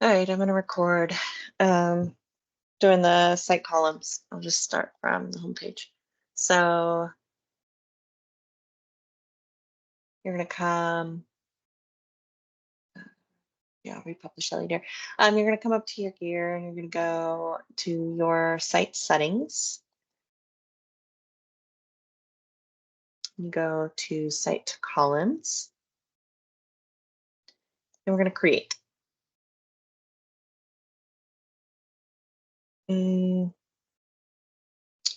All right, I'm going to record doing the site columns. I'll just start from the homepage. So you're going to come, yeah, republish that later. You're going to come up to your gear and you're going to go to your site settings. You go to site columns. And we're going to create. I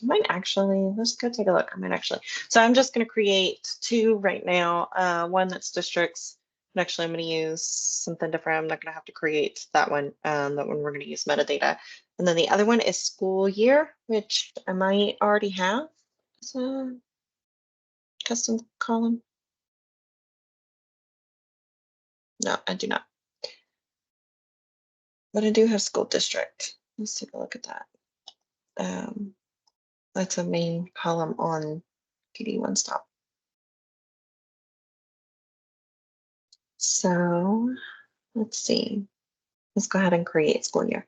might actually, let's go take a look. I might actually. So I'm just going to create two right now. One that's districts. And actually, I'm going to use something different. I'm not going to have to create that one. That one we're going to use metadata. And then the other one is school year, which I might already have as a custom column. No, I do not. But I do have school district. Let's take a look at that. That's a main column on PD One Stop. So let's see. Let's go ahead and create school year.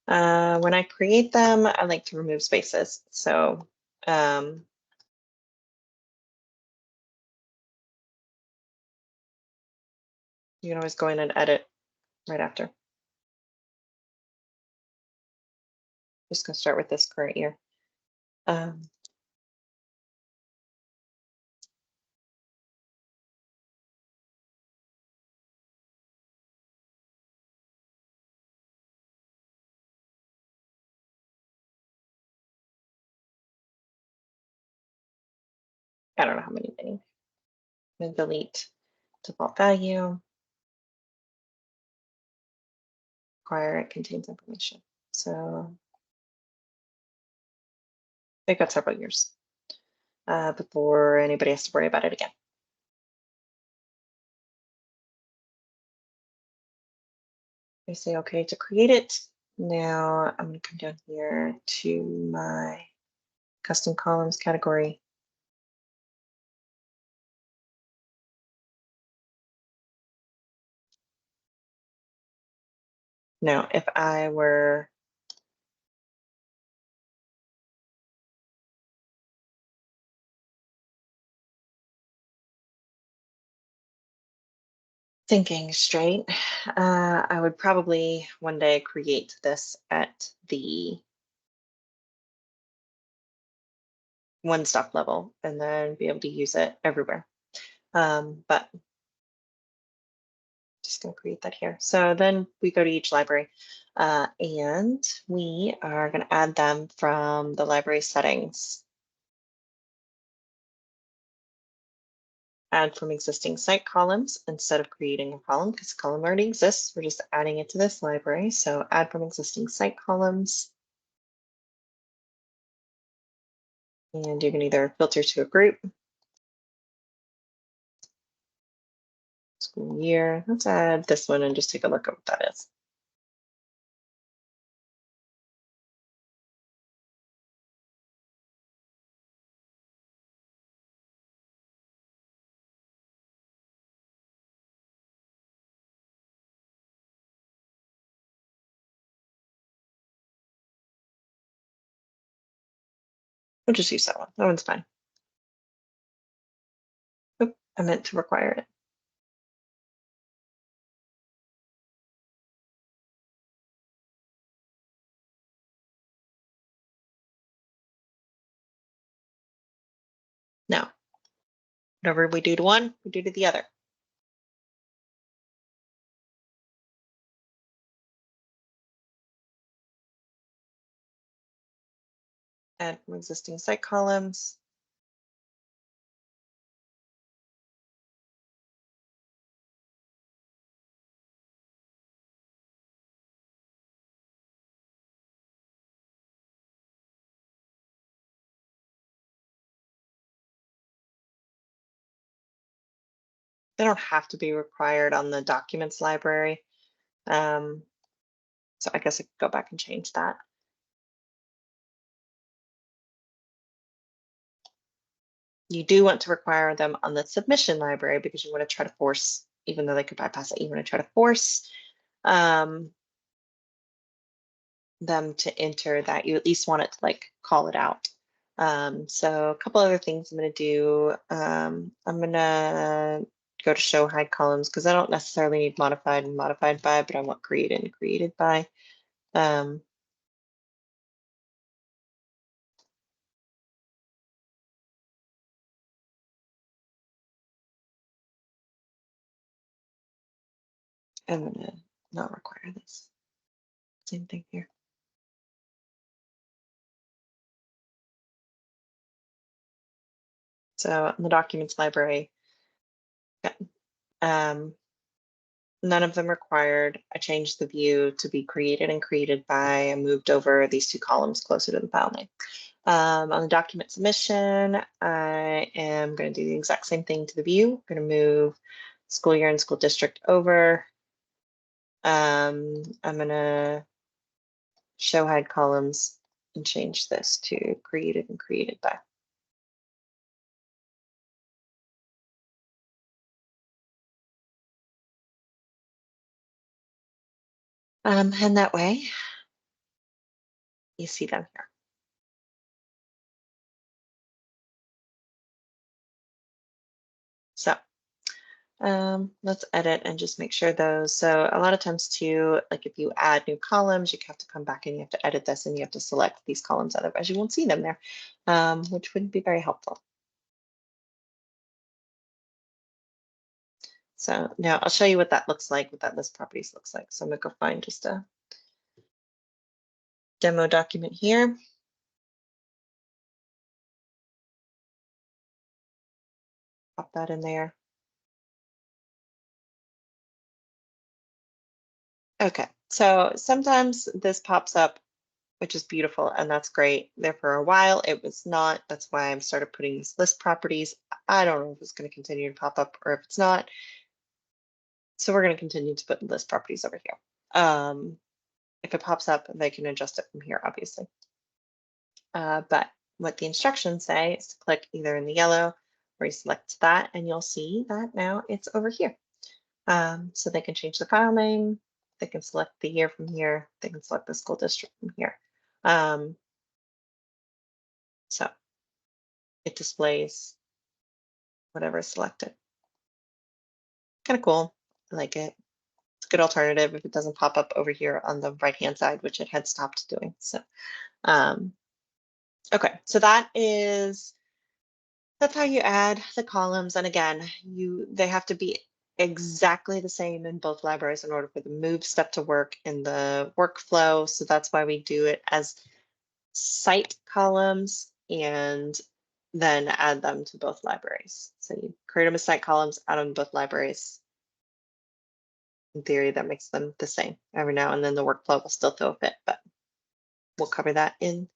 When I create them, I like to remove spaces. So you can always go in and edit right after. Just gonna start with this current year. I don't know how many they need. I'm gonna delete default value. Require it contains information. So they've got several years before anybody has to worry about it again. I say okay to create it. Now I'm gonna come down here to my custom columns category. Now, if I were thinking straight, I would probably one day create this at the one stop level and then be able to use it everywhere. But just going to create that here. So then we go to each library and we are going to add them from the library settings. Add from existing site columns instead of creating a column because the column already exists. We're just adding it to this library. So add from existing site columns. And you can either filter to a group, school year. Let's add this one and just take a look at what that is. We'll just use that one. That one's fine. Oop, I meant to require it. Now, whatever we do to one, we do to the other. Add from existing site columns. They don't have to be required on the documents library. So I guess I could go back and change that. You do want to require them on the submission library because you want to try to force, even though they could bypass it, you want to try to force them to enter that. You at least want it to like call it out. So a couple other things I'm going to do. I'm going to go to show hide columns because I don't necessarily need modified and modified by, but I want created and created by. I'm going to not require this. Same thing here. So in the documents library, none of them required. I changed the view to be created and created by. I moved over these two columns closer to the file name. On the document submission, I am going to do the exact same thing to the view. I'm going to move school year and school district over. I'm going to show hide columns and change this to created and created by. And that way, you see them here. So let's edit and just make sure those. So a lot of times too, like if you add new columns, you have to come back and you have to edit this and you have to select these columns, otherwise you won't see them there, which wouldn't be very helpful. So now I'll show you what that looks like, what that list properties looks like. So I'm gonna go find just a demo document here. Pop that in there. Okay, so sometimes this pops up, which is beautiful, and that's great. There for a while, it was not. That's why I started putting these list properties. I don't know if it's going to continue to pop up or if it's not. So we're going to continue to put list properties over here. If it pops up, they can adjust it from here, obviously. But what the instructions say is to click either in the yellow or you select that, and you'll see that now it's over here. So they can change the file name, they can select the year from here, they can select the school district from here. So it displays whatever is selected. Kind of cool. I like it. It's a good alternative if it doesn't pop up over here on the right-hand side, which it had stopped doing. So, okay, so that's how you add the columns. And again, they have to be exactly the same in both libraries in order for the move step to work in the workflow. So that's why we do it as cite columns and then add them to both libraries. So you create them as cite columns, add them to both libraries. In theory, that makes them the same. Every now and then the workflow will still throw a fit, but we'll cover that in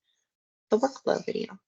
the workflow video.